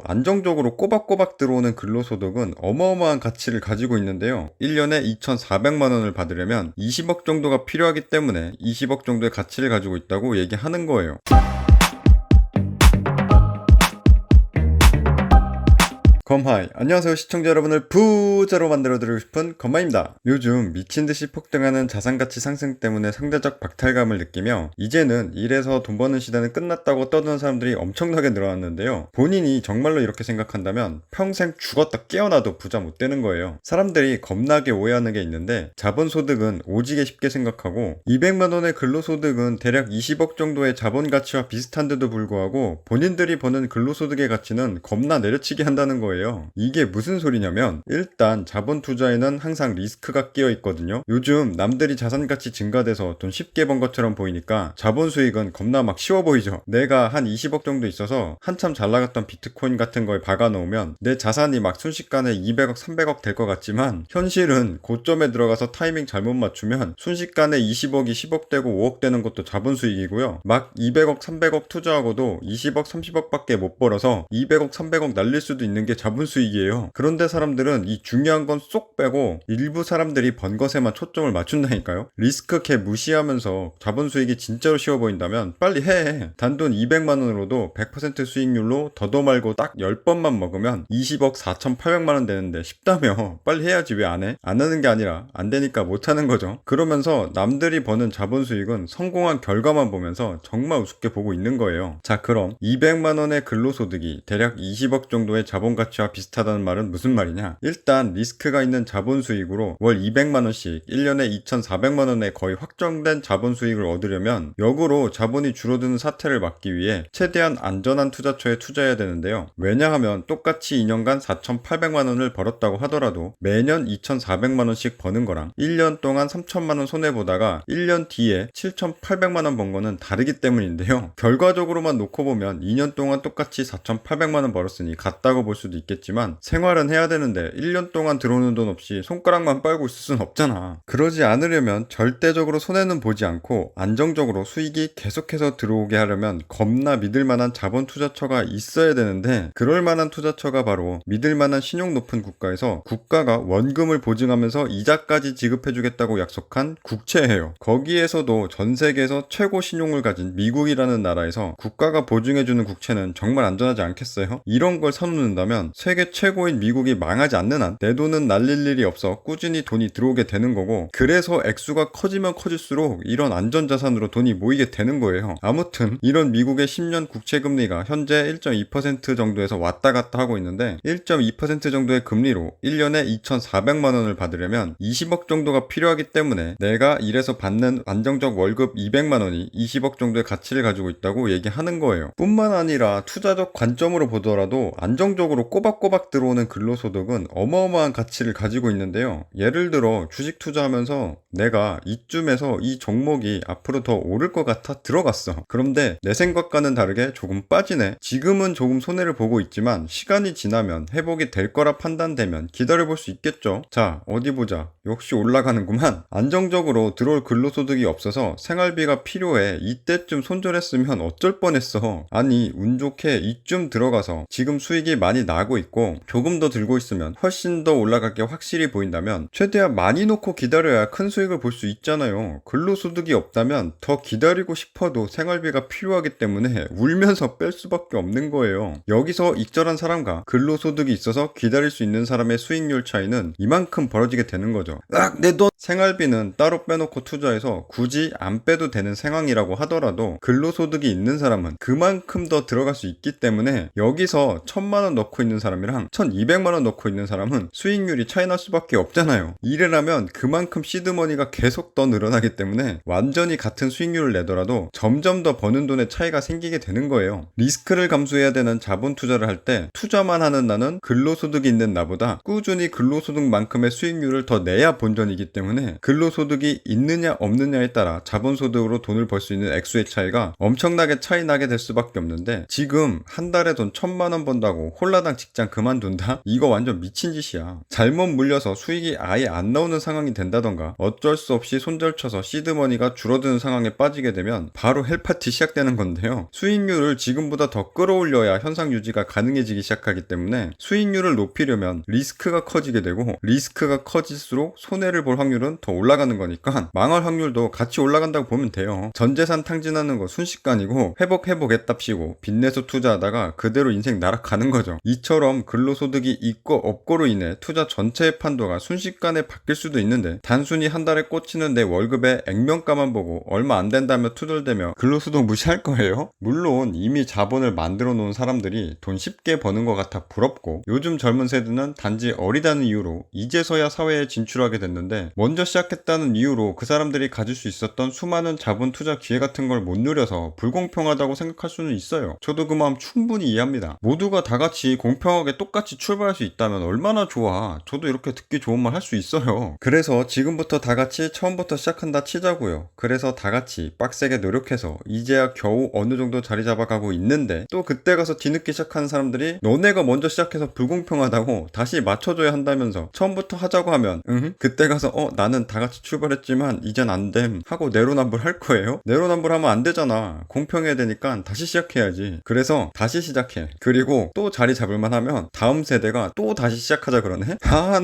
안정적으로 꼬박꼬박 들어오는 근로소득은 어마어마한 가치를 가지고 있는데요. 1년에 2,400만 원을 받으려면 20억 정도가 필요하기 때문에 20억 정도의 가치를 가지고 있다고 얘기하는 거예요. 검하이, 안녕하세요. 시청자 여러분을 부자로 만들어드리고 싶은 검하입니다. 요즘 미친듯이 폭등하는 자산가치 상승 때문에 상대적 박탈감을 느끼며 이제는 일해서 돈 버는 시대는 끝났다고 떠드는 사람들이 엄청나게 늘어났는데요. 본인이 정말로 이렇게 생각한다면 평생 죽었다 깨어나도 부자 못 되는 거예요. 사람들이 겁나게 오해하는 게 있는데 자본소득은 오지게 쉽게 생각하고 200만 원의 근로소득은 대략 20억 정도의 자본가치와 비슷한데도 불구하고 본인들이 버는 근로소득의 가치는 겁나 내려치게 한다는 거예요. 이게 무슨 소리냐면 일단 자본 투자에는 항상 리스크가 끼어 있거든요. 요즘 남들이 자산가치 증가돼서 돈 쉽게 번 것처럼 보이니까 자본 수익은 겁나 막 쉬워 보이죠. 내가 한 20억 정도 있어서 한참 잘 나갔던 비트코인 같은 거에 박아 놓으면 내 자산이 막 순식간에 200억 300억 될 것 같지만 현실은 고점에 들어가서 타이밍 잘못 맞추면 순식간에 20억이 10억 되고 5억 되는 것도 자본 수익이고요. 막 200억 300억 투자하고도 20억 30억 밖에 못 벌어서 200억 300억 날릴 수도 있는 게 자본 수익이에요. 그런데 사람들은 이 중요한 건 쏙 빼고 일부 사람들이 번 것에만 초점을 맞춘다니까요. 리스크 개 무시하면서 자본 수익이 진짜로 쉬워 보인다면 빨리 해. 단돈 200만 원으로도 100% 수익률로 더도 말고 딱 10번만 먹으면 20억 4,800만 원 되는데 쉽다며 빨리 해야지 왜 안 해? 안 하는 게 아니라 안 되니까 못 하는 거죠. 그러면서 남들이 버는 자본 수익은 성공한 결과만 보면서 정말 우습게 보고 있는 거예요. 자, 그럼 200만 원의 근로소득이 대략 20억 정도의 자본가치와 비슷하다는 말은 무슨 말이냐? 일단 리스크가 있는 자본 수익으로 월 200만 원씩 1년에 2,400만 원의 거의 확정된 자본 수익을 얻으려면 역으로 자본이 줄어드는 사태를 막기 위해 최대한 안전한 투자처에 투자해야 되는데요. 왜냐하면 똑같이 2년간 4,800만 원을 벌었다고 하더라도 매년 2,400만 원씩 버는 거랑 1년 동안 3,000만 원 손해보다가 1년 뒤에 7,800만 원 번 거는 다르기 때문인데요. 결과적으로만 놓고 보면 2년 동안 똑같이 4,800만 원 벌었으니 같다고 볼 수도 있겠지만 생활은 해야 되는데 1년 동안 들어오는 돈 없이 손가락만 빨고 있을 순 없잖아. 그러지 않으려면 절대적으로 손해는 보지 않고 안정적으로 수익이 계속해서 들어오게 하려면 겁나 믿을만한 자본 투자처가 있어야 되는데 그럴 만한 투자처가 바로 믿을만한 신용 높은 국가에서 국가가 원금을 보증하면서 이자까지 지급해주겠다고 약속한 국채예요. 거기에서도 전 세계에서 최고 신용을 가진 미국이라는 나라에서 국가가 보증해주는 국채는 정말 안전하지 않겠어요? 이런 걸 선놓는다면 세계 최고인 미국이 망하지 않는 한 내 돈은 날릴 일이 없어 꾸준히 돈이 들어오게 되는 거고 그래서 액수가 커지면 커질수록 이런 안전자산으로 돈이 모이게 되는 거예요. 아무튼 이런 미국의 10년 국채금리가 현재 1.2% 정도에서 왔다 갔다 하고 있는데 1.2% 정도의 금리로 1년에 2,400만 원을 받으려면 20억 정도가 필요하기 때문에 내가 일해서 받는 안정적 월급 200만 원이 20억 정도의 가치를 가지고 있다고 얘기하는 거예요. 뿐만 아니라 투자적 관점으로 보더라도 안정적으로 꼬박꼬박 들어오는 근로소득은 어마어마한 가치를 가지고 있는데요. 예를 들어 주식 투자하면서 내가 이쯤에서 이 종목이 앞으로 더 오를 것 같아 들어갔어. 그런데 내 생각과는 다르게 조금 빠지네. 지금은 조금 손해를 보고 있지만 시간이 지나면 회복이 될 거라 판단되면 기다려볼 수 있겠죠. 자, 어디 보자. 역시 올라가는구만. 안정적으로 들어올 근로소득이 없어서 생활비가 필요해. 이때쯤 손절했으면 어쩔 뻔했어. 아니, 운 좋게 이쯤 들어가서 지금 수익이 많이 나고 있고 조금 더 들고 있으면 훨씬 더 올라갈 게 확실히 보인다면 최대한 많이 놓고 기다려야 큰 수익을 볼 수 있잖아요. 근로소득이 없다면 더 기다리고 싶어도 생활비가 필요하기 때문에 울면서 뺄 수밖에 없는 거예요. 여기서 익절한 사람과 근로소득이 있어서 기다릴 수 있는 사람의 수익률 차이는 이만큼 벌어지게 되는 거죠. 내 돈! 생활비는 따로 빼놓고 투자해서 굳이 안 빼도 되는 상황이라고 하더라도 근로소득이 있는 사람은 그만큼 더 들어갈 수 있기 때문에 여기서 1,000만 원 넣고 있는 사람이랑 1,200만 원 넣고 있는 사람은 수익률이 차이 날 수밖에 없잖아요. 일을 하면 그만큼 시드머니가 계속 더 늘어나기 때문에 완전히 같은 수익률을 내더라도 점점 더 버는 돈의 차이가 생기게 되는 거예요. 리스크를 감수해야 되는 자본 투자를 할 때 투자만 하는 나는 근로소득이 있는 나보다 꾸준히 근로소득만큼의 수익률을 더 내야 본전이기 때문에 근로소득이 있느냐 없느냐에 따라 자본소득으로 돈을 벌 수 있는 액수의 차이가 엄청나게 차이 나게 될 수밖에 없는데 지금 한 달에 돈 1,000만 원 번다고 홀라당 직장 그만둔다? 이거 완전 미친 짓이야. 잘못 물려서 수익이 아예 안 나오는 상황이 된다던가 어쩔 수 없이 손절쳐서 시드머니가 줄어드는 상황에 빠지게 되면 바로 헬파티 시작되는 건데요. 수익률을 지금보다 더 끌어올려야 현상 유지가 가능해지기 시작하기 때문에 수익률을 높이려면 리스크가 커지게 되고 리스크가 커질수록 손해를 볼 확률은 더 올라가는 거니까 망할 확률도 같이 올라간다고 보면 돼요. 전재산 탕진하는 거 순식간이고 회복했답시고 빚내서 투자하다가 그대로 인생 날아가는 거죠. 이처럼 근로소득이 있고 없고로 인해 투자 전체의 판도가 순식간에 바뀔 수도 있는데 단순히 한 달에 꽂히는 내 월급의 액면가만 보고 얼마 안 된다며 투덜대며 근로소득 무시할 거예요? 물론 이미 자본을 만들어 놓은 사람들이 돈 쉽게 버는 것 같아 부럽고 요즘 젊은 세대는 단지 어리다는 이유로 이제서야 사회에 진출하게 됐는데 먼저 시작했다는 이유로 그 사람들이 가질 수 있었던 수많은 자본 투자 기회 같은 걸 못 누려서 불공평하다고 생각할 수는 있어요. 저도 그 마음 충분히 이해합니다. 모두가 다 같이 공평하게 똑같이 출발할 수 있다면 얼마나 좋아. 저도 이렇게 듣기 좋은 말 할 수 있어요. 그래서 지금부터 다 같이 처음부터 시작한다 치자고요. 그래서 다 같이 빡세게 노력해서 이제야 겨우 어느 정도 자리 잡아가고 있는데 또 그때 가서 뒤늦게 시작하는 사람들이 너네가 먼저 시작해서 불공평하다고 다시 맞춰줘야 한다면서 처음부터 하자고 하면 그때 가서 나는 다 같이 출발했지만 이젠 안 됨 하고 내로남불 할 거예요? 내로남불 하면 안 되잖아. 공평해야 되니까 다시 시작해야지. 그래서 다시 시작해. 그리고 또 자리 잡을만 하면 다음 세대가 또 다시 시작하자 그러네?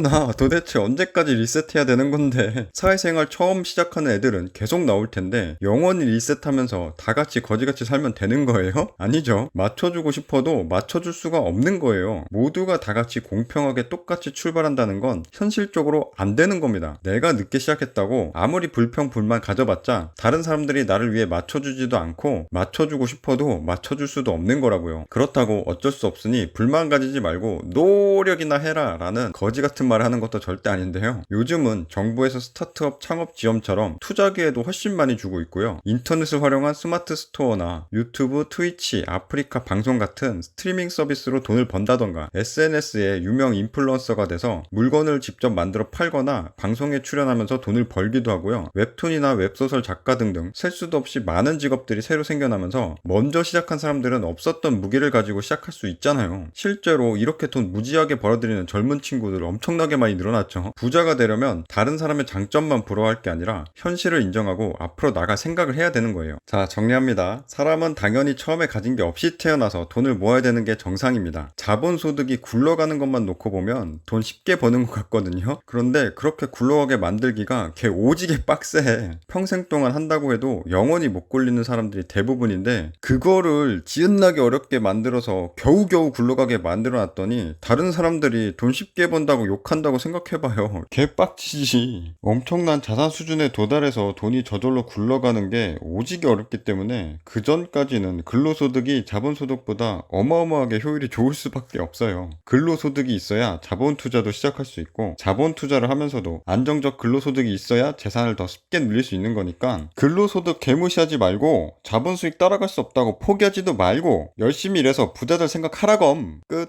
나 도대체 언제까지 리셋해야 되는 건데. 사회생활 처음 시작하는 애들은 계속 나올 텐데 영원히 리셋하면서 다 같이 거지같이 살면 되는 거예요? 아니죠. 맞춰주고 싶어도 맞춰줄 수가 없는 거예요. 모두가 다 같이 공평하게 똑같이 출발한다는 건 현실적으로 안 되는 겁니다. 내가 늦게 시작했다고 아무리 불평 불만 가져봤자 다른 사람들이 나를 위해 맞춰주지도 않고 맞춰주고 싶어도 맞춰줄 수도 없는 거라고요. 그렇다고 어쩔 수 없으니 불만 가지지 말고 노력이나 해라 라는 거지 같은 말을 하는 것도 절대 아닌데요. 요즘은 정부에서 스타트업 창업 지원처럼 투자 기회도 훨씬 많이 주고 있고요. 인터넷을 활용한 스마트 스토어나 유튜브, 트위치, 아프리카 방송 같은 스트리밍 서비스로 돈을 번다던가 SNS에 유명 인플루언서가 돼서 물건을 직접 만들어 팔거나 방송에 출연하면서 돈을 벌기도 하고요. 웹툰이나 웹소설 작가 등등 셀 수도 없이 많은 직업들이 새로 생겨나면서 먼저 시작한 사람들은 없었던 무기를 가지고 시작할 수 있잖아요. 실제로 이렇게 돈 무지하게 벌어들이는 젊은 친구들 엄청나게 많이 늘어났죠. 부자가 되려면 다른 사람의 장점만 부러워할 게 아니라 현실을 인정하고 앞으로 나갈 생각을 해야 되는 거예요. 자, 정리합니다. 사람은 당연히 처음에 가진 게 없이 태어나서 돈을 모아야 되는 게 정상입니다. 자본소득이 굴러가는 것만 놓고 보면 돈 쉽게 버는 것 같거든요. 그런데 그렇게 굴러가게 만들기가 개 오지게 빡세. 평생 동안 한다고 해도 영원히 못 굴리는 사람들이 대부분인데 그거를 지읒나게 어렵게 만들어서 겨우겨우 굴러가게 만들어놨더니 다른 사람들이 돈 쉽게 번다고 욕한다고 생각해봐요. 개빡치지. 엄청난 자산 수준에 도달해서 돈이 저절로 굴러가는 게 오지게 어렵기 때문에 그 전까지는 근로소득이 자본소득보다 어마어마하게 효율이 좋을 수밖에 없어요. 근로소득이 있어야 자본투자도 시작할 수 있고 자본투자를 하면서도 안정적 근로소득이 있어야 재산을 더 쉽게 늘릴 수 있는 거니까 근로소득 개무시하지 말고 자본수익 따라갈 수 없다고 포기하지도 말고 열심히 일해서 부자 될 생각하라검. 끝.